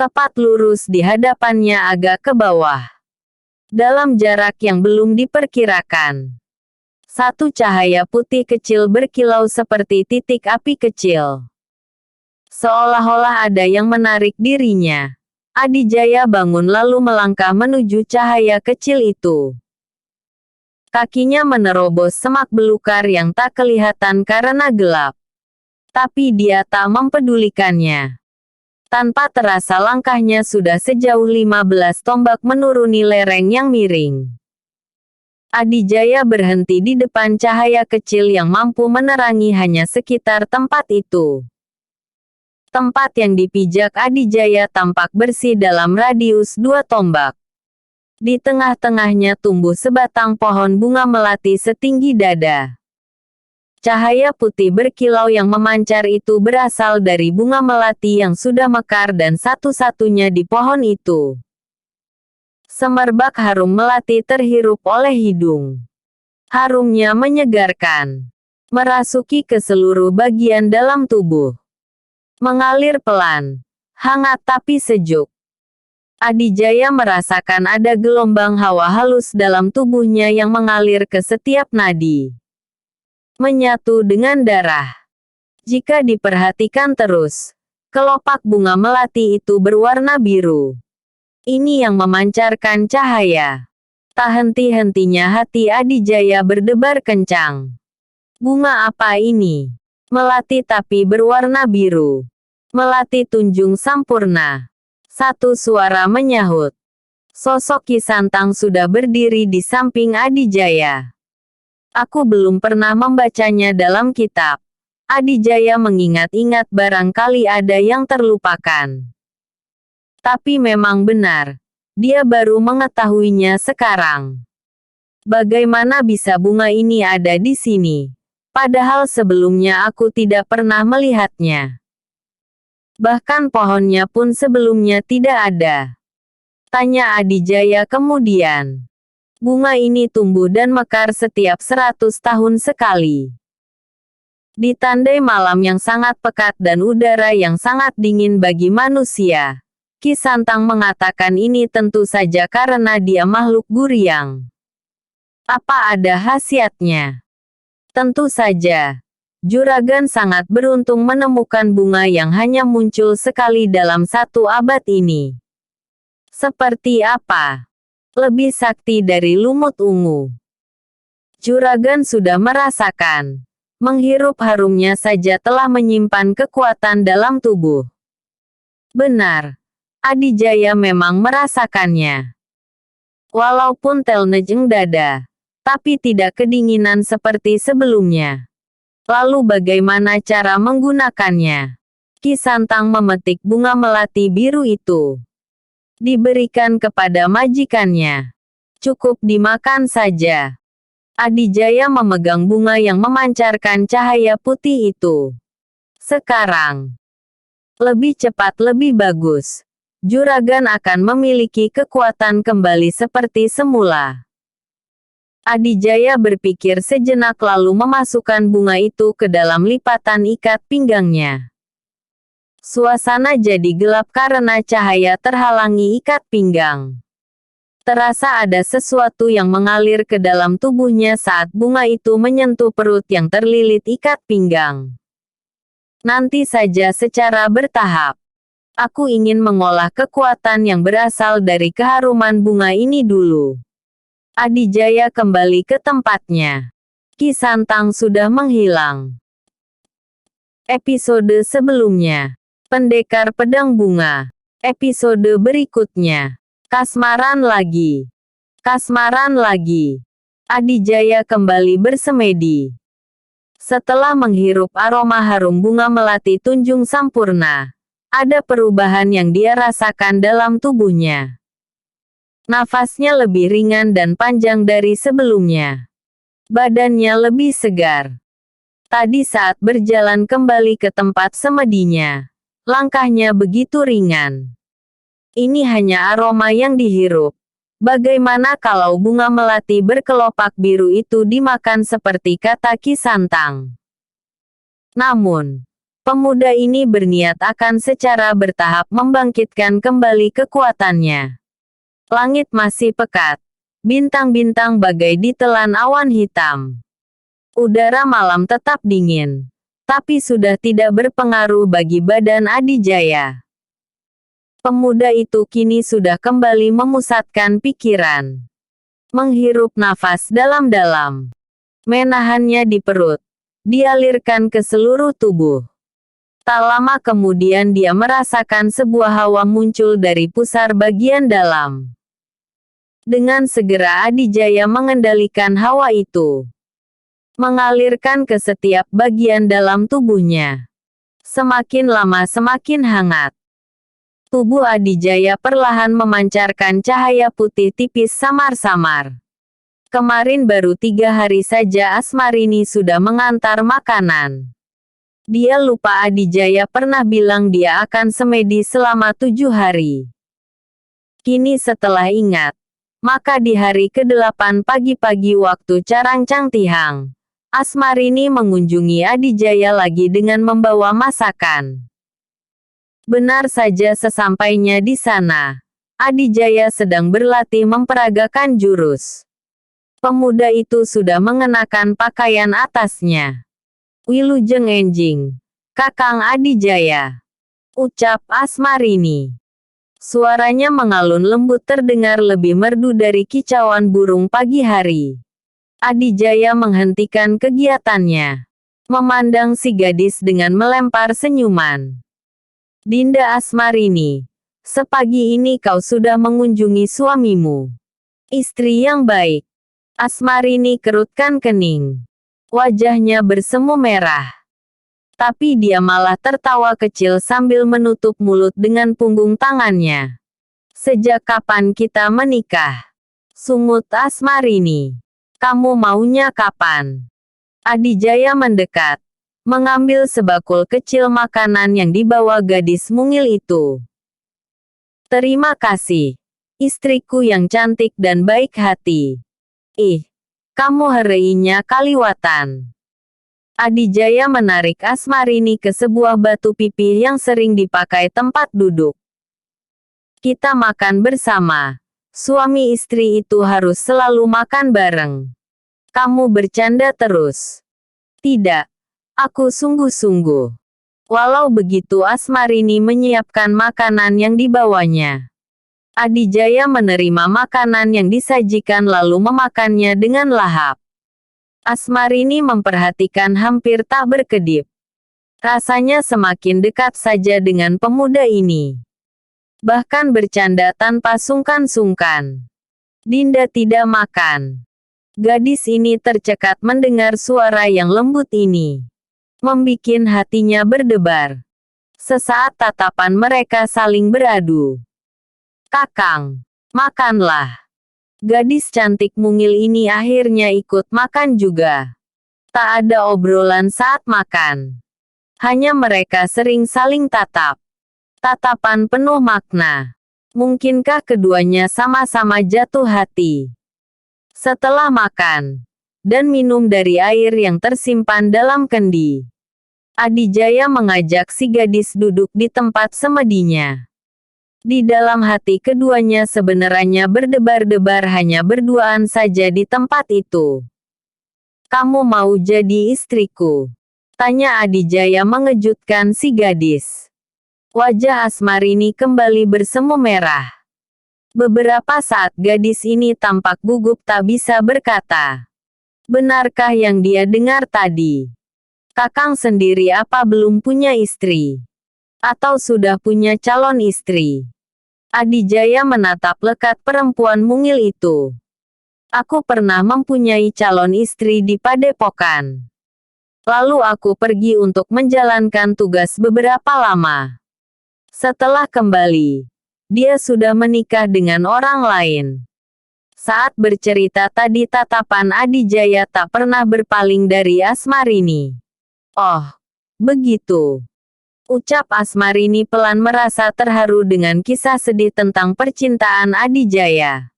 tepat lurus di hadapannya agak ke bawah. Dalam jarak yang belum diperkirakan, satu cahaya putih kecil berkilau seperti titik api kecil. Seolah-olah ada yang menarik dirinya. Adijaya bangun lalu melangkah menuju cahaya kecil itu. Kakinya menerobos semak belukar yang tak kelihatan karena gelap. Tapi dia tak mempedulikannya. Tanpa terasa langkahnya sudah sejauh 15 tombak menuruni lereng yang miring. Adijaya berhenti di depan cahaya kecil yang mampu menerangi hanya sekitar tempat itu. Tempat yang dipijak Adijaya tampak bersih dalam radius 2 tombak. Di tengah-tengahnya tumbuh sebatang pohon bunga melati setinggi dada. Cahaya putih berkilau yang memancar itu berasal dari bunga melati yang sudah mekar dan satu-satunya di pohon itu. Semerbak harum melati terhirup oleh hidung. Harumnya menyegarkan, merasuki ke seluruh bagian dalam tubuh. Mengalir pelan, hangat tapi sejuk. Adijaya merasakan ada gelombang hawa halus dalam tubuhnya yang mengalir ke setiap nadi. Menyatu dengan darah. Jika diperhatikan terus, kelopak bunga melati itu berwarna biru. Ini yang memancarkan cahaya. Tak henti-hentinya hati Adijaya berdebar kencang. Bunga apa ini? Melati tapi berwarna biru. Melati tunjung sampurna. Satu suara menyahut. Sosok Ki Santang sudah berdiri di samping Adijaya. Aku belum pernah membacanya dalam kitab. Adijaya mengingat-ingat barangkali ada yang terlupakan. Tapi memang benar. Dia baru mengetahuinya sekarang. Bagaimana bisa bunga ini ada di sini? Padahal sebelumnya aku tidak pernah melihatnya. Bahkan pohonnya pun sebelumnya tidak ada. Tanya Adijaya kemudian. Bunga ini tumbuh dan mekar setiap 100 tahun sekali. Ditandai malam yang sangat pekat dan udara yang sangat dingin bagi manusia. Ki Santang mengatakan ini tentu saja karena dia makhluk guriang. Apa ada khasiatnya? Tentu saja. Juragan sangat beruntung menemukan bunga yang hanya muncul sekali dalam 1 abad ini. Seperti apa? Lebih sakti dari lumut ungu. Juragan sudah merasakan. Menghirup harumnya saja telah menyimpan kekuatan dalam tubuh. Benar. Adijaya memang merasakannya. Walaupun telnejeng dada. Tapi tidak kedinginan seperti sebelumnya. Lalu bagaimana cara menggunakannya? Ki Santang memetik bunga melati biru itu. Diberikan kepada majikannya. Cukup dimakan saja. Adijaya memegang bunga yang memancarkan cahaya putih itu. Sekarang. Lebih cepat lebih bagus. Juragan akan memiliki kekuatan kembali seperti semula. Adijaya berpikir sejenak lalu memasukkan bunga itu ke dalam lipatan ikat pinggangnya. Suasana jadi gelap karena cahaya terhalangi ikat pinggang. Terasa ada sesuatu yang mengalir ke dalam tubuhnya saat bunga itu menyentuh perut yang terlilit ikat pinggang. Nanti saja secara bertahap. Aku ingin mengolah kekuatan yang berasal dari keharuman bunga ini dulu. Adijaya kembali ke tempatnya. Ki Santang sudah menghilang. Episode sebelumnya. Pendekar Pedang Bunga. Episode berikutnya. Kasmaran lagi. Kasmaran lagi. Adijaya kembali bersemedi. Setelah menghirup aroma harum bunga melati tunjung sampurna, ada perubahan yang dia rasakan dalam tubuhnya. Nafasnya lebih ringan dan panjang dari sebelumnya. Badannya lebih segar. Tadi saat berjalan kembali ke tempat semedinya, langkahnya begitu ringan. Ini hanya aroma yang dihirup. Bagaimana kalau bunga melati berkelopak biru itu dimakan seperti kata Ki Santang? Namun, Pemuda ini berniat akan secara bertahap membangkitkan kembali kekuatannya. Langit masih pekat. Bintang-bintang bagai ditelan awan hitam. Udara malam tetap dingin. Tapi sudah tidak berpengaruh bagi badan Adijaya. Pemuda itu kini sudah kembali memusatkan pikiran. Menghirup nafas dalam-dalam. Menahannya di perut. Dialirkan ke seluruh tubuh. Tak lama kemudian dia merasakan sebuah hawa muncul dari pusar bagian dalam. Dengan segera Adijaya mengendalikan hawa itu. Mengalirkan ke setiap bagian dalam tubuhnya. Semakin lama semakin hangat. Tubuh Adijaya perlahan memancarkan cahaya putih tipis samar-samar. Kemarin baru 3 hari saja Asmarini sudah mengantar makanan. Dia lupa Adijaya pernah bilang dia akan semedi selama 7 hari. Kini setelah ingat, maka di hari ke-8 pagi-pagi waktu Carangcang Tihang, Asmarini mengunjungi Adijaya lagi dengan membawa masakan. Benar saja sesampainya di sana, Adijaya sedang berlatih memperagakan jurus. Pemuda itu sudah mengenakan pakaian atasnya. Wilujeng Enjing, Kakang Adijaya, ucap Asmarini. Suaranya mengalun lembut terdengar lebih merdu dari kicauan burung pagi hari. Adijaya menghentikan kegiatannya. Memandang si gadis dengan melempar senyuman. Dinda Asmarini, sepagi ini kau sudah mengunjungi suamimu. Istri yang baik. Asmarini kerutkan kening. Wajahnya bersemu merah. Tapi dia malah tertawa kecil sambil menutup mulut dengan punggung tangannya. Sejak kapan kita menikah? Sungut Asmarini. Kamu maunya kapan? Adijaya mendekat. Mengambil sebakul kecil makanan yang dibawa gadis mungil itu. Terima kasih. Istriku yang cantik dan baik hati. Ih. Kamu harinya kaliwatan. Adijaya menarik Asmarini ke sebuah batu pipih yang sering dipakai tempat duduk. Kita makan bersama. Suami istri itu harus selalu makan bareng. Kamu bercanda terus. Tidak. Aku sungguh-sungguh. Walau begitu Asmarini menyiapkan makanan yang dibawanya. Adijaya menerima makanan yang disajikan lalu memakannya dengan lahap. Asmarini memperhatikan hampir tak berkedip. Rasanya semakin dekat saja dengan pemuda ini. Bahkan bercanda tanpa sungkan-sungkan. Dinda tidak makan. Gadis ini tercekat mendengar suara yang lembut ini. Membikin hatinya berdebar. Sesaat tatapan mereka saling beradu. Kakang, makanlah. Gadis cantik mungil ini akhirnya ikut makan juga. Tak ada obrolan saat makan. Hanya mereka sering saling tatap. Tatapan penuh makna. Mungkinkah keduanya sama-sama jatuh hati? Setelah makan dan minum dari air yang tersimpan dalam kendi, Adijaya mengajak si gadis duduk di tempat semedinya. Di dalam hati keduanya sebenarnya berdebar-debar hanya berduaan saja di tempat itu. Kamu mau jadi istriku? Tanya Adijaya mengejutkan si gadis. Wajah Asmarini kembali bersemu merah. Beberapa saat gadis ini tampak gugup tak bisa berkata. Benarkah yang dia dengar tadi? Kakang sendiri apa belum punya istri? Atau sudah punya calon istri? Adijaya menatap lekat perempuan mungil itu. Aku pernah mempunyai calon istri di padepokan. Lalu aku pergi untuk menjalankan tugas beberapa lama. Setelah kembali, dia sudah menikah dengan orang lain. Saat bercerita tadi tatapan Adijaya tak pernah berpaling dari Asmarini. Oh, begitu. Ucap Asmarini pelan merasa terharu dengan kisah sedih tentang percintaan Adijaya.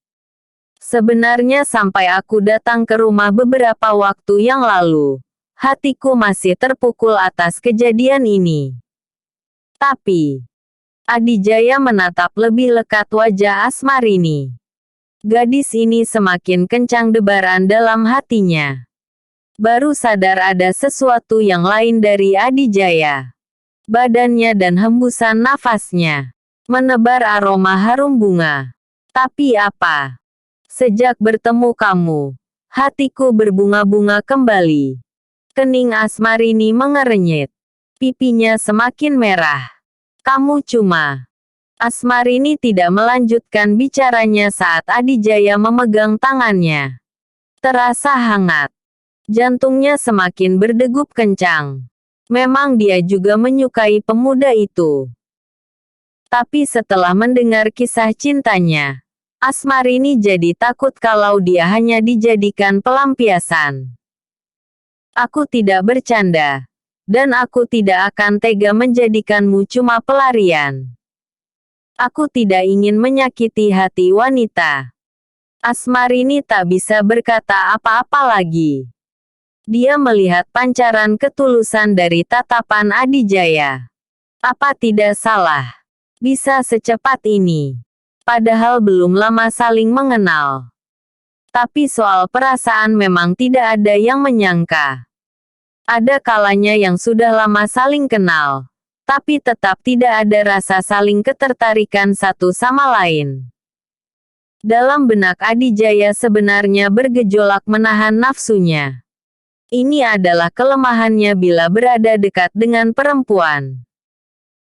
Sebenarnya sampai aku datang ke rumah beberapa waktu yang lalu, Hatiku masih terpukul atas kejadian ini. Tapi, Adijaya menatap lebih lekat wajah Asmarini. Gadis ini semakin kencang debaran dalam hatinya. Baru sadar ada sesuatu yang lain dari Adijaya. Badannya dan hembusan nafasnya menebar aroma harum bunga. Tapi apa? Sejak bertemu kamu, hatiku berbunga-bunga kembali. Kening Asmarini mengerenyit. Pipinya semakin merah. Kamu cuma... Asmarini tidak melanjutkan bicaranya saat Adijaya memegang tangannya. Terasa hangat. Jantungnya semakin berdegup kencang. Memang dia juga menyukai pemuda itu. Tapi setelah mendengar kisah cintanya, Asmarini jadi takut kalau dia hanya dijadikan pelampiasan. Aku tidak bercanda. Dan aku tidak akan tega menjadikanmu cuma pelarian. Aku tidak ingin menyakiti hati wanita. Asmarini tak bisa berkata apa-apa lagi. Dia melihat pancaran ketulusan dari tatapan Adijaya. Apa tidak salah? Bisa secepat ini. Padahal belum lama saling mengenal. Tapi soal perasaan memang tidak ada yang menyangka. Ada kalanya yang sudah lama saling kenal, tapi tetap tidak ada rasa saling ketertarikan satu sama lain. Dalam benak Adijaya sebenarnya bergejolak menahan nafsunya. Ini adalah kelemahannya bila berada dekat dengan perempuan.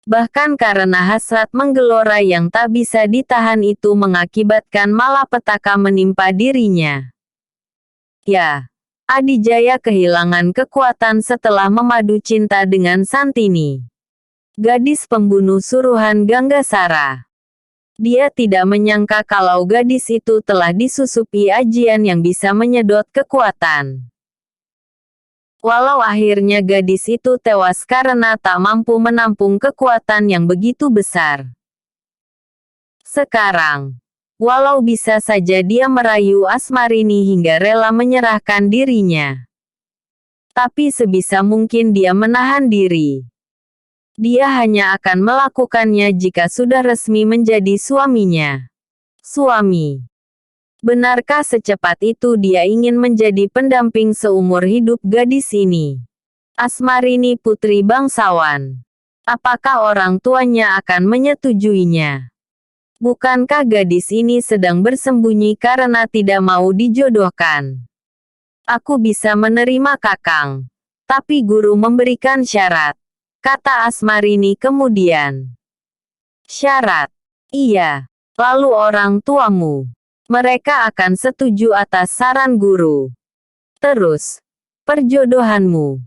Bahkan karena hasrat menggelora yang tak bisa ditahan itu mengakibatkan malapetaka menimpa dirinya. Ya. Adijaya kehilangan kekuatan setelah memadu cinta dengan Santini, gadis pembunuh suruhan Ganggasara. Dia tidak menyangka kalau gadis itu telah disusupi ajian yang bisa menyedot kekuatan. Walau akhirnya gadis itu tewas karena tak mampu menampung kekuatan yang begitu besar. Sekarang, walau bisa saja dia merayu Asmarini hingga rela menyerahkan dirinya. Tapi sebisa mungkin dia menahan diri. Dia hanya akan melakukannya jika sudah resmi menjadi suaminya. Suami. Benarkah secepat itu dia ingin menjadi pendamping seumur hidup gadis ini? Asmarini putri bangsawan. Apakah orang tuanya akan menyetujuinya? Bukankah gadis ini sedang bersembunyi karena tidak mau dijodohkan? Aku bisa menerima Kakang. Tapi guru memberikan syarat, kata Asmarini kemudian. Syarat? Iya. Lalu orang tuamu. Mereka akan setuju atas saran guru. Terus, perjodohanmu.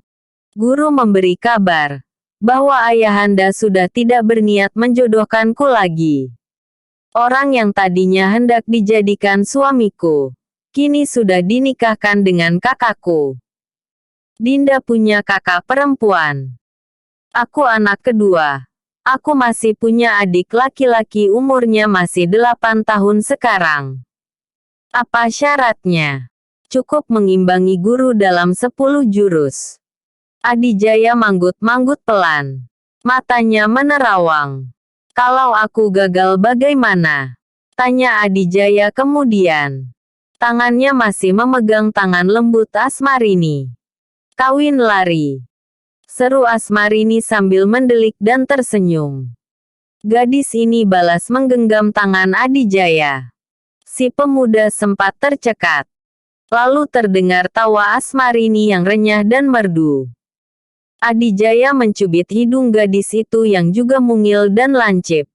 Guru memberi kabar bahwa ayahanda sudah tidak berniat menjodohkanku lagi. Orang yang tadinya hendak dijadikan suamiku, kini sudah dinikahkan dengan kakakku. Dinda punya kakak perempuan. Aku anak kedua. Aku masih punya adik laki-laki umurnya masih 8 tahun sekarang. Apa syaratnya? Cukup mengimbangi guru dalam 10 jurus. Adijaya manggut-manggut pelan. Matanya menerawang. Kalau aku gagal bagaimana? Tanya Adijaya kemudian. Tangannya masih memegang tangan lembut Asmarini. Kawin lari. Seru Asmarini sambil mendelik dan tersenyum. Gadis ini balas menggenggam tangan Adijaya. Si pemuda sempat tercekat. Lalu terdengar tawa Asmarini yang renyah dan merdu. Adijaya mencubit hidung gadis itu yang juga mungil dan lancip.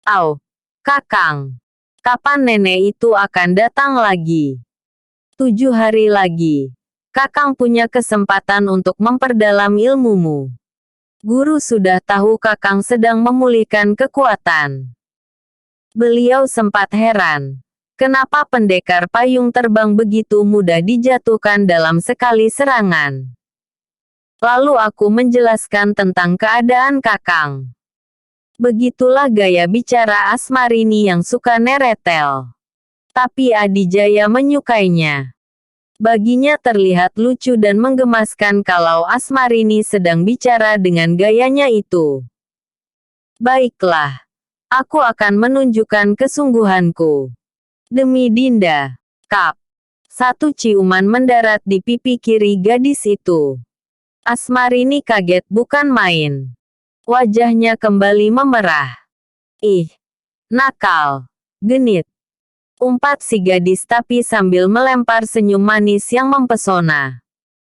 Au, Kakang. Kapan nenek itu akan datang lagi? 7 hari lagi. Kakang punya kesempatan untuk memperdalam ilmumu. Guru sudah tahu Kakang sedang memulihkan kekuatan. Beliau sempat heran. Kenapa pendekar payung terbang begitu mudah dijatuhkan dalam sekali serangan? Lalu aku menjelaskan tentang keadaan Kakang. Begitulah gaya bicara Asmarini yang suka neretel. Tapi Adijaya menyukainya. Baginya terlihat lucu dan menggemaskan kalau Asmarini sedang bicara dengan gayanya itu. Baiklah, aku akan menunjukkan kesungguhanku. Demi Dinda. Kap. Satu ciuman mendarat di pipi kiri gadis itu. Asmarini kaget bukan main. Wajahnya kembali memerah. Ih, nakal. Genit. Umpat si gadis tapi sambil melempar senyum manis yang mempesona.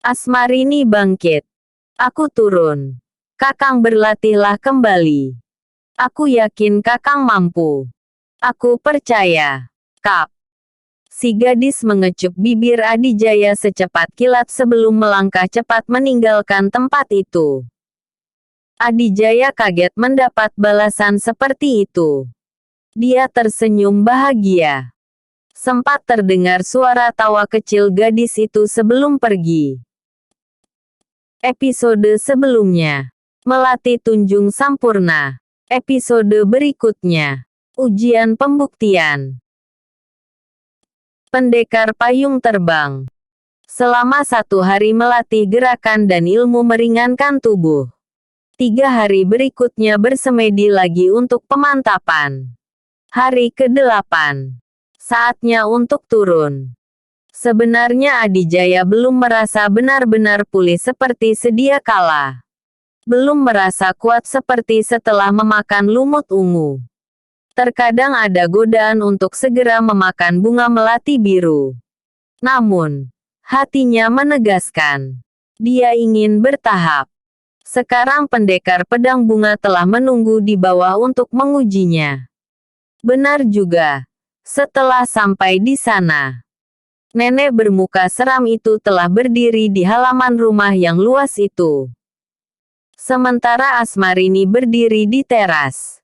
Asmarini bangkit. Aku turun. Kakang berlatihlah kembali. Aku yakin Kakang mampu. Aku percaya. Kap. Si gadis mengecup bibir Adijaya secepat kilat sebelum melangkah cepat meninggalkan tempat itu. Adijaya kaget mendapat balasan seperti itu. Dia tersenyum bahagia. Sempat terdengar suara tawa kecil gadis itu sebelum pergi. Episode sebelumnya. Melati Tunjung Sampurna. Episode berikutnya. Ujian pembuktian. Pendekar payung terbang. Selama 1 hari melatih gerakan dan ilmu meringankan tubuh. 3 hari berikutnya bersemedi lagi untuk pemantapan. Hari ke-8. Saatnya untuk turun. Sebenarnya Adijaya belum merasa benar-benar pulih seperti sedia kala. Belum merasa kuat seperti setelah memakan lumut ungu. Terkadang ada godaan untuk segera memakan bunga melati biru. Namun, hatinya menegaskan. Dia ingin bertahap. Sekarang pendekar pedang bunga telah menunggu di bawah untuk mengujinya. Benar juga. Setelah sampai di sana, nenek bermuka seram itu telah berdiri di halaman rumah yang luas itu. Sementara Asmarini berdiri di teras.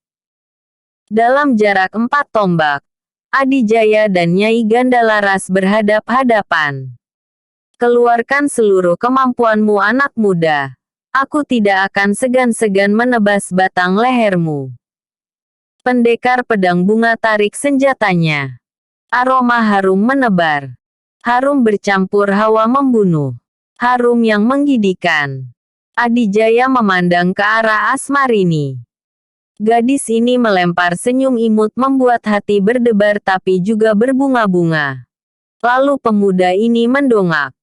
Dalam jarak 4 tombak, Adijaya dan Nyai Gandalaras berhadap-hadapan. Keluarkan seluruh kemampuanmu anak muda. Aku tidak akan segan-segan menebas batang lehermu. Pendekar pedang bunga tarik senjatanya. Aroma harum menebar. Harum bercampur hawa membunuh. Harum yang menggigitkan. Adijaya memandang ke arah Asmarini. Gadis ini melempar senyum imut membuat hati berdebar tapi juga berbunga-bunga. Lalu pemuda ini mendongak.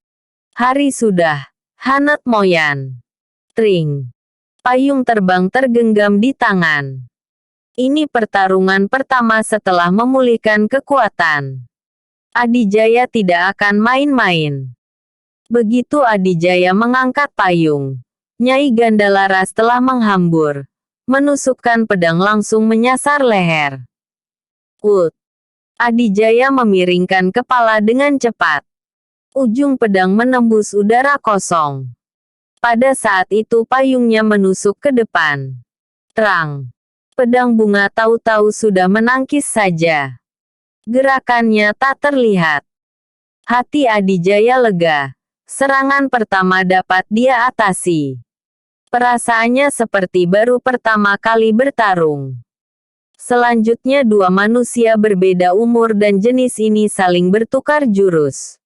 Hari sudah. Hanet Moyan. Tring. Payung terbang tergenggam di tangan. Ini pertarungan pertama setelah memulihkan kekuatan. Adijaya tidak akan main-main. Begitu Adijaya mengangkat payung, Nyai Gandalaras telah menghambur. Menusukkan pedang langsung menyasar leher. Adijaya memiringkan kepala dengan cepat. Ujung pedang menembus udara kosong. Pada saat itu payungnya menusuk ke depan. Terang. Pedang bunga tahu-tahu sudah menangkis saja. Gerakannya tak terlihat. Hati Adijaya lega. Serangan pertama dapat dia atasi. Perasaannya seperti baru pertama kali bertarung. Selanjutnya 2 manusia berbeda umur dan jenis ini saling bertukar jurus.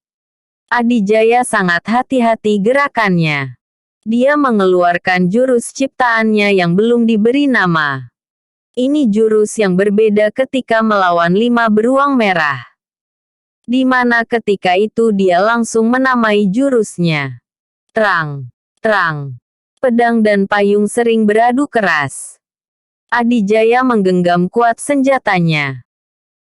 Adijaya sangat hati-hati gerakannya. Dia mengeluarkan jurus ciptaannya yang belum diberi nama. Ini jurus yang berbeda ketika melawan 5 beruang merah. Di mana ketika itu dia langsung menamai jurusnya. Terang. Terang. Pedang dan payung sering beradu keras. Adijaya menggenggam kuat senjatanya.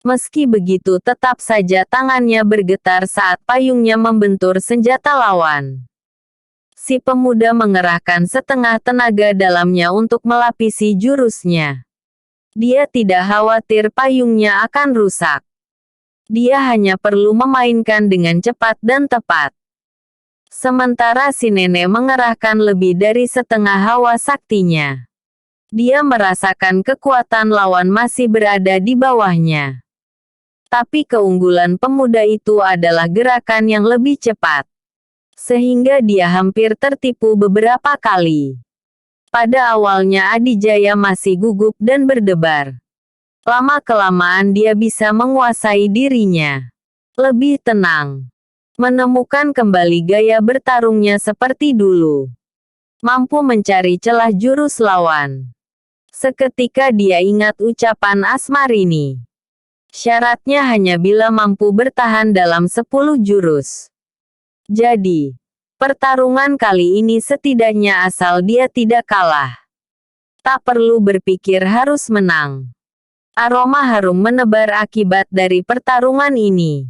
Meski begitu tetap saja tangannya bergetar saat payungnya membentur senjata lawan. Si pemuda mengerahkan setengah tenaga dalamnya untuk melapisi jurusnya. Dia tidak khawatir payungnya akan rusak. Dia hanya perlu memainkan dengan cepat dan tepat. Sementara si nenek mengerahkan lebih dari setengah hawa saktinya. Dia merasakan kekuatan lawan masih berada di bawahnya. Tapi keunggulan pemuda itu adalah gerakan yang lebih cepat. Sehingga dia hampir tertipu beberapa kali. Pada awalnya Adijaya masih gugup dan berdebar. Lama-kelamaan dia bisa menguasai dirinya. Lebih tenang. Menemukan kembali gaya bertarungnya seperti dulu. Mampu mencari celah jurus lawan. Seketika dia ingat ucapan Asmarini. Syaratnya hanya bila mampu bertahan dalam 10 jurus. Jadi, pertarungan kali ini setidaknya asal dia tidak kalah. Tak perlu berpikir harus menang. Aroma harum menebar akibat dari pertarungan ini.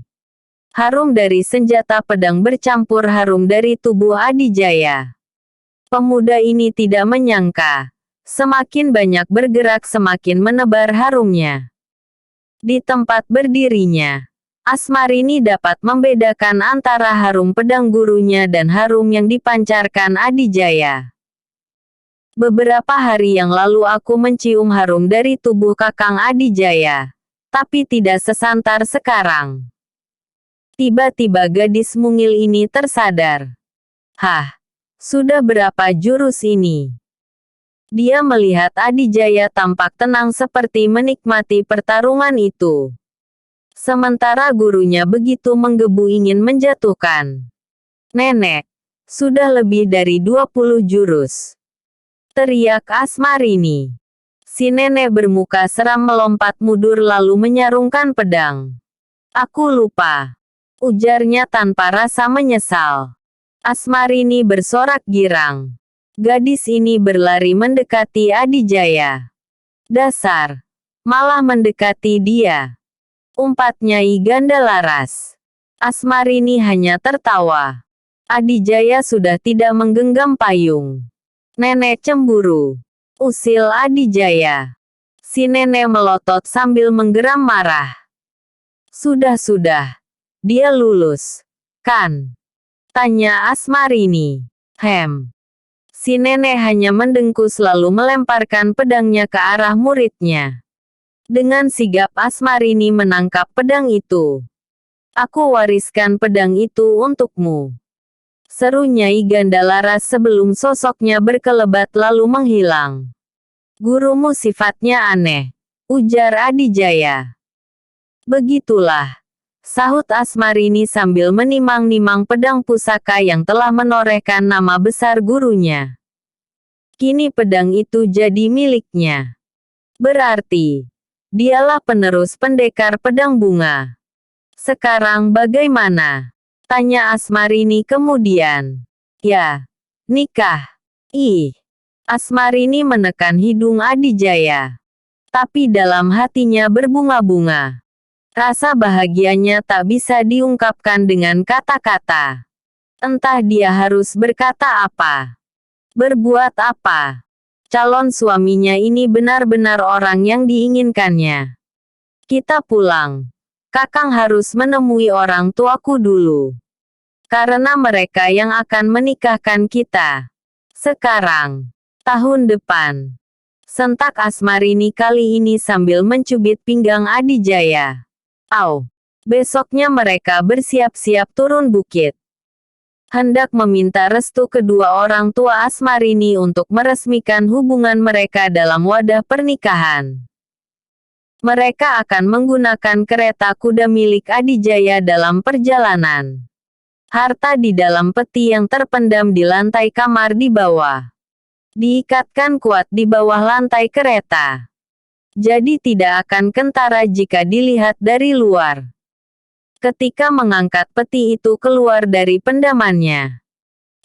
Harum dari senjata pedang bercampur harum dari tubuh Adijaya. Pemuda ini tidak menyangka, semakin banyak bergerak semakin menebar harumnya. Di tempat berdirinya, Asmarini dapat membedakan antara harum pedang gurunya dan harum yang dipancarkan Adijaya. Beberapa hari yang lalu aku mencium harum dari tubuh Kakang Adijaya, tapi tidak sesantar sekarang. Tiba-tiba gadis mungil ini tersadar. Hah, sudah berapa jurus ini? Dia melihat Adijaya tampak tenang seperti menikmati pertarungan itu. Sementara gurunya begitu menggebu ingin menjatuhkan. Nenek, sudah lebih dari 20 jurus. Teriak Asmarini. Si nenek bermuka seram melompat mundur lalu menyarungkan pedang. Aku lupa. Ujarnya tanpa rasa menyesal. Asmarini bersorak girang. Gadis ini berlari mendekati Adijaya. Dasar. Malah mendekati dia. Umpat Nyai Gandalaras. Asmarini hanya tertawa. Adijaya sudah tidak menggenggam payung. Nenek cemburu. Usil Adijaya. Si nenek melotot sambil menggeram marah. Sudah. Dia lulus, kan? Tanya Asmarini. Si nenek hanya mendengkus lalu melemparkan pedangnya ke arah muridnya. Dengan sigap Asmarini menangkap pedang itu. Aku wariskan pedang itu untukmu. Seru Nyai Gandalaras sebelum sosoknya berkelebat lalu menghilang. Gurumu sifatnya aneh, ujar Adijaya. Begitulah. Sahut Asmarini sambil menimang-nimang pedang pusaka yang telah menorehkan nama besar gurunya. Kini pedang itu jadi miliknya. Berarti, dialah penerus pendekar pedang bunga. Sekarang bagaimana? Tanya Asmarini kemudian. Ya, nikah. Asmarini menekan hidung Adijaya. Tapi dalam hatinya berbunga-bunga. Rasa bahagianya tak bisa diungkapkan dengan kata-kata. Entah dia harus berkata apa. Berbuat apa. Calon suaminya ini benar-benar orang yang diinginkannya. Kita pulang. Kakang harus menemui orang tuaku dulu. Karena mereka yang akan menikahkan kita. Sekarang. Tahun depan. Sentak Asmarini kali ini sambil mencubit pinggang Adijaya. Besoknya mereka bersiap-siap turun bukit. Hendak meminta restu kedua orang tua Asmarini untuk meresmikan hubungan mereka dalam wadah pernikahan. Mereka akan menggunakan kereta kuda milik Adijaya dalam perjalanan. Harta di dalam peti yang terpendam di lantai kamar di bawah. Diikatkan kuat di bawah lantai kereta. Jadi tidak akan kentara jika dilihat dari luar. Ketika mengangkat peti itu keluar dari pendamannya.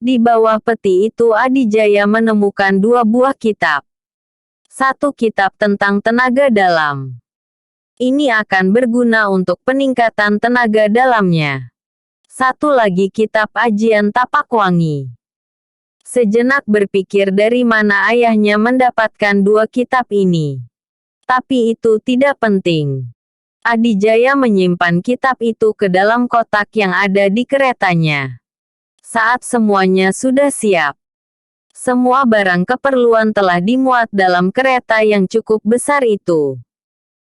Di bawah peti itu Adijaya menemukan 2 buah kitab. 1 kitab tentang tenaga dalam. Ini akan berguna untuk peningkatan tenaga dalamnya. 1 lagi kitab ajian tapak wangi. Sejenak berpikir dari mana ayahnya mendapatkan 2 kitab ini. Tapi itu tidak penting. Adijaya menyimpan kitab itu ke dalam kotak yang ada di keretanya. Saat semuanya sudah siap. Semua barang keperluan telah dimuat dalam kereta yang cukup besar itu.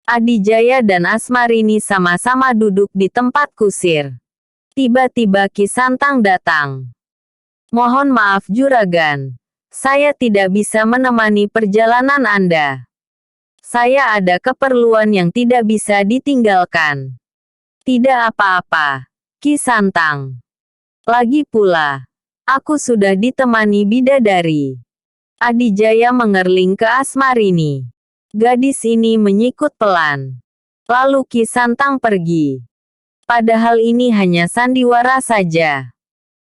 Adijaya dan Asmarini sama-sama duduk di tempat kusir. Tiba-tiba Ki Santang datang. Mohon maaf Juragan. Saya tidak bisa menemani perjalanan Anda. Saya ada keperluan yang tidak bisa ditinggalkan. Tidak apa-apa, Ki Santang. Lagi pula, aku sudah ditemani bidadari. Adijaya mengerling ke Asmarini. Gadis ini menyikut pelan. Lalu Ki Santang pergi. Padahal ini hanya sandiwara saja.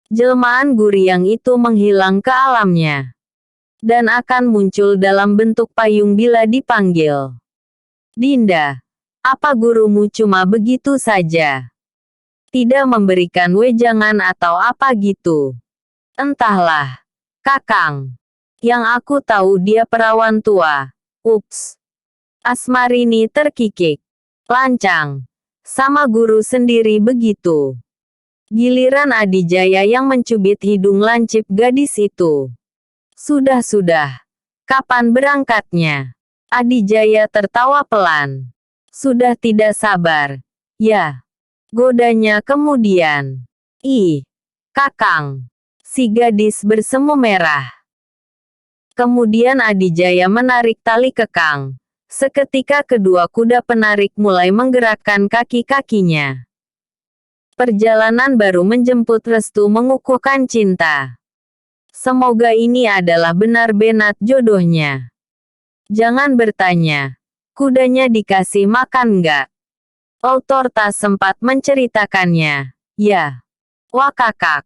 Jelmaan Guryang itu menghilang ke alamnya. Dan akan muncul dalam bentuk payung bila dipanggil. Dinda, apa gurumu cuma begitu saja? Tidak memberikan wejangan atau apa gitu? Entahlah, Kakang. Yang aku tahu dia perawan tua. Ups. Asmarini terkikik. Lancang. Sama guru sendiri begitu. Giliran Adijaya yang mencubit hidung lancip gadis itu. Sudah. Kapan berangkatnya? Adijaya tertawa pelan. Sudah tidak sabar. Ya. Godanya kemudian. Ih. Kakang. Si gadis bersemu merah. Kemudian Adijaya menarik tali kekang. Seketika kedua kuda penarik mulai menggerakkan kaki-kakinya. Perjalanan baru menjemput restu mengukuhkan cinta. Semoga ini adalah benar-benar jodohnya. Jangan bertanya. Kudanya dikasih makan nggak? Autor tak sempat menceritakannya. Ya. Wah kakak.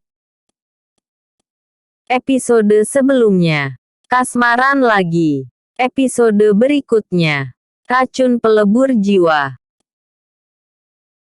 Episode sebelumnya. Kasmaran lagi. Episode berikutnya. Racun pelebur jiwa.